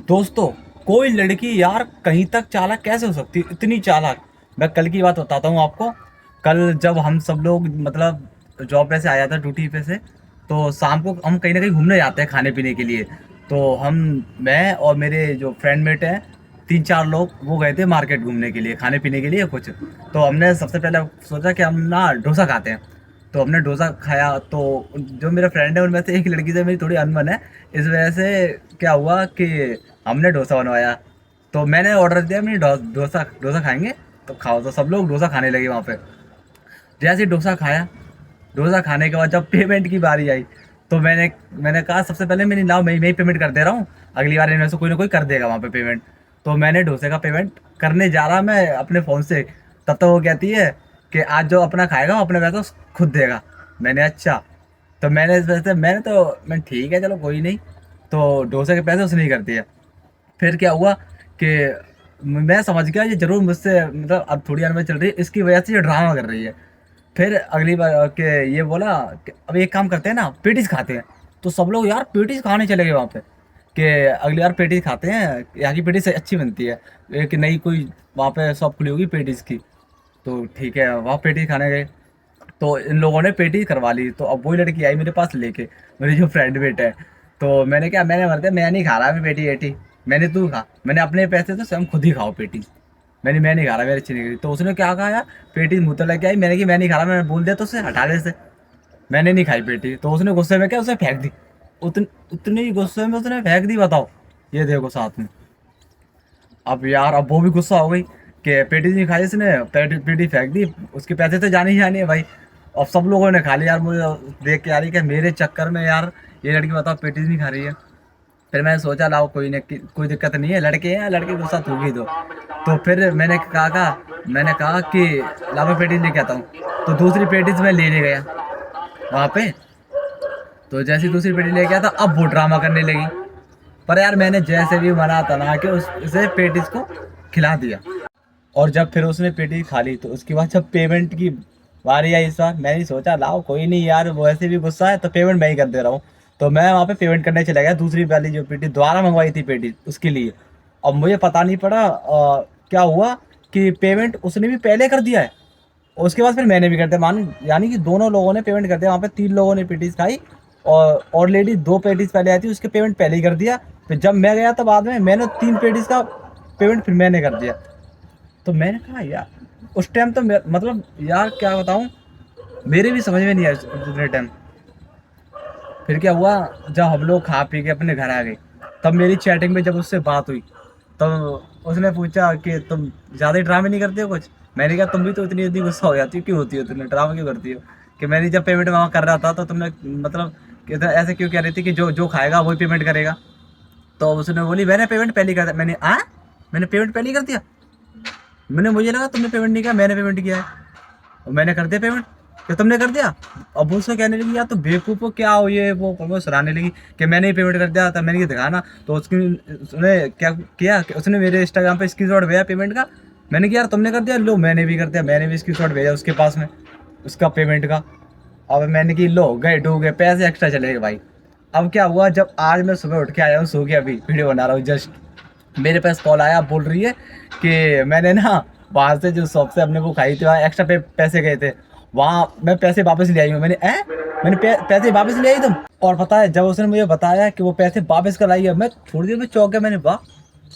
दोस्तों, कोई लड़की यार कहीं तक चालाक कैसे हो सकती है, इतनी चालाक। मैं कल की बात बताता हूँ आपको। कल जब हम सब लोग मतलब जॉब पे से आया था, ड्यूटी पे से, तो शाम को हम कहीं ना कहीं घूमने जाते हैं खाने पीने के लिए। तो मैं और मेरे जो फ्रेंड मेट हैं, तीन चार लोग, वो गए थे मार्केट घूमने के लिए, खाने पीने के लिए कुछ। तो हमने सबसे पहले सोचा कि हम ना डोसा खाते हैं। तो हमने डोसा खाया। तो जो मेरा फ्रेंड है उनमें से एक लड़की से मेरी थोड़ी अनबन है। इस वजह से क्या हुआ कि हमने डोसा बनवाया। तो मैंने ऑर्डर दिया, मैंने डोसा डोसा खाएंगे तो खाओ। तो सब लोग डोसा खाने लगे वहाँ पे। जैसे ही डोसा खाया, डोसा खाने के बाद जब पेमेंट की बारी आई, तो मैंने मैंने कहा सबसे पहले मैंने लाओ, मैं ही पेमेंट कर दे रहा हूँ। अगली बार इनमें से कोई ना कोई कर देगा वहाँ पे पेमेंट। तो मैंने डोसे का पेमेंट करने जा रहा मैं अपने फ़ोन से, तब तक वो कहती है कि आज जो अपना खाएगा वो अपने पैसे खुद देगा। मैंने अच्छा। तो मैंने इस वजह से मैं ठीक है चलो कोई नहीं। तो डोसे के पैसे उसने ही कर दिए। फिर क्या हुआ कि मैं समझ गया ये जरूर मुझसे मतलब अब थोड़ी अनबन चल रही है, इसकी वजह से ये ड्रामा कर रही है। फिर अगली बार के ये बोला कि अब एक काम करते हैं ना, पेटीज खाते हैं। तो सब लोग यार पेटीज खाने चले गए वहाँ पे कि अगली बार पेटीज खाते हैं, यहाँ की पेटीज अच्छी बनती है। एक नई कोई वहाँ पे शॉप खुली होगी पेटीज की। तो ठीक है, वहाँ पेटीज खाने गए। तो इन लोगों ने पेटी करवा ली। तो अब वही लड़की आई मेरे पास लेके, मेरी जो फ्रेंड बेट है। तो मैंने मरते मैं नहीं खा रहा, मैं पेटी एटी। मैंने तू खा, मैंने अपने पैसे तो स्वयं खुद ही खाओ पेटी। मैं नहीं खा रहा, मेरी अच्छी नहीं लगी। तो उसने क्या कहा यार, पेटी मुँह तो लेके आई। मैंने कि मैं नहीं खा रहा, मैंने बोल दिया तो उसे हटा दे से। मैंने नहीं खाई पेटी। तो उसने गुस्से में क्या उसे फेंक दी। उतनी ही गुस्से में उसने फेंक दी, बताओ। ये देखो साथ में। अब यार अब वो भी गुस्सा हो गई कि पेटी नहीं खाई इसने, पेटी पेटी फेंक दी। उसके पैसे तो जाने ही जाने हैं भाई। अब सब लोगों ने खा लिया यार, मुझे देख के आ रही कि मेरे चक्कर में यार ये लड़की बताओ पेटी नहीं खा रही है। फिर मैंने सोचा लाओ कोई नहीं, कोई दिक्कत नहीं है, लड़के हैं, लड़के के साथ होगी। तो फिर मैंने कहा कि लाओ मैं पेटी लेके आता हूँ। तो दूसरी पेटीज मैं लेने गया वहाँ पे। तो जैसी दूसरी पेटी लेके आता, अब वो ड्रामा करने लगी। पर यार मैंने जैसे भी मना तना के उसे पेटीज को खिला दिया। और जब फिर उसने पेटी खा ली, तो उसके बाद जब पेमेंट की बारी आई, इस बार मैंने सोचा लाओ कोई नहीं यार, वो ऐसे भी गुस्सा है तो पेमेंट मैं ही कर दे रहा हूँ। तो मैं वहाँ पे पेमेंट करने चला गया, दूसरी वाली जो पेटी दोबारा मंगवाई थी पेटी उसके लिए। अब मुझे पता नहीं पड़ा क्या हुआ कि पेमेंट उसने भी पहले कर दिया है। उसके बाद फिर मैंने भी कर दिया, मान यानी कि दोनों लोगों ने पेमेंट कर दिया। वहाँ पे तीन लोगों ने पेटीज खाई, और लेडी दो पेटीज पहले आई थी, उसके पेमेंट पहले ही कर दिया। फिर जब मैं गया तो बाद में मैंने तीन पेटीज का पेमेंट फिर मैंने कर दिया। तो मैंने कहा यार उस टाइम तो मतलब यार क्या बताऊं, मेरे भी समझ में नहीं आया उतने टाइम। फिर क्या हुआ, जब हम लोग खा पी के अपने घर आ गए, तब मेरी चैटिंग में जब उससे बात हुई, तब उसने पूछा कि तुम ज़्यादा ही ड्रामे नहीं करते हो कुछ। मैंने कहा तुम भी तो इतनी जल्दी गुस्सा हो जाती हो, क्यों होती हो, तुमने ड्रामा क्यों करती हो। कि मैंने जब पेमेंट वहाँ कर रहा था तो तुमने मतलब कि ऐसे क्यों कह रही थी कि जो जो खाएगा वही पेमेंट करेगा। तो उसने बोली मैंने पेमेंट पहले कर दिया। मैंने पेमेंट पहले ही कर दिया। मुझे लगा तुमने पेमेंट नहीं किया, मैंने पेमेंट किया है। और मैंने कर दिया पेमेंट, क्या तुमने कर दिया। अब उससे कहने लगी यार तो बेवकूफ़ हो क्या हो, ये वो सराहने लगी कि मैंने ही पेमेंट कर दिया था। मैंने ये दिखा ना, तो उसने क्या किया कि उसने मेरे इंस्टाग्राम पे स्क्रीनशॉट भेजा पेमेंट का। मैंने कहा यार तुमने कर दिया, लो मैंने भी कर दिया, मैंने भी स्क्रीनशॉट भेजा उसके पास में उसका पेमेंट का। अब मैंने कि लो गए डूब गए, पैसे एक्स्ट्रा चले गए भाई। अब क्या हुआ, जब आज मैं सुबह उठ के आया हूँ, सो के अभी वीडियो बना रहा हूँ जस्ट, मेरे पास कॉल आया, बोल रही है कि मैंने ना वहाँ से जो शॉप से अपने वो खाई थी, वहाँ एक्स्ट्रा पैसे गए थे, वहाँ मैं पैसे वापस ले आई हूँ। मैंने पैसे वापस ले आई तुम। और पता है जब उसने मुझे बताया कि वो पैसे वापस कर आई है, मैं थोड़ी देर में चौंक गया। मैंने वाह,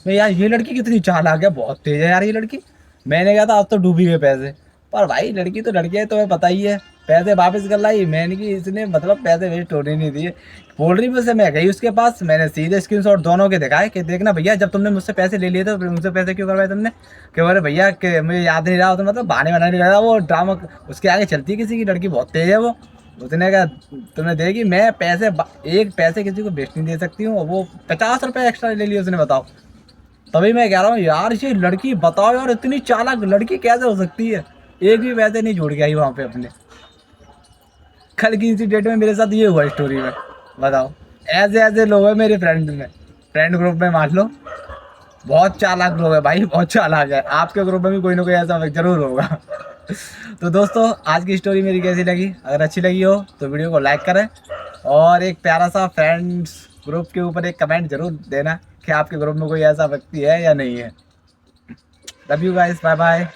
मैं यार ये लड़की कितनी चालाक है, बहुत तेज है यार ये लड़की। मैंने कहा था अब तो डूबी गए पैसे। पर भाई लड़की तो लड़की है, तुम्हें पता ही है, पैसे वापस कर लाई। मैंने कि इसने मतलब पैसे वेस्ट होने नहीं दिए। बोल रही मुझसे, मैं गई उसके पास, मैंने सीधे स्क्रीनशॉट दोनों के दिखाए कि देखना भैया, जब तुमने मुझसे पैसे ले लिए थे तो मुझसे पैसे क्यों करवाए तुमने। कि अरे भैया कि मुझे याद नहीं रहा, तो मतलब बहाने बनाने लगा वो ड्रामा। उसके आगे चलती है किसी की, लड़की बहुत तेज है वो। उसने कहा तुमने देखी, मैं पैसे एक पैसे किसी को वेस्ट नहीं दे सकती हूँ, वो 50 रुपये एक्स्ट्रा ले लिए उसने, बताओ। तभी मैं कह रहा हूँ यार ये लड़की, बताओ यार इतनी चालाक लड़की कैसे हो सकती है। एक भी पैसे नहीं जोड़ के आई वहाँ पे अपने। कल की इंसिडेंट में मेरे साथ ये हुआ स्टोरी में, बताओ। ऐसे ऐसे लोग हैं मेरे फ्रेंड ग्रुप में, मान लो बहुत चालाक लोग हैं भाई, बहुत चालाक है। आपके ग्रुप में भी कोई ना कोई ऐसा जरूर होगा। तो दोस्तों आज की स्टोरी मेरी कैसी लगी, अगर अच्छी लगी हो तो वीडियो को लाइक करें, और एक प्यारा सा फ्रेंड्स ग्रुप के ऊपर एक कमेंट जरूर देना। कि आपके ग्रुप में कोई ऐसा व्यक्ति है या नहीं है। Love you guys, bye bye.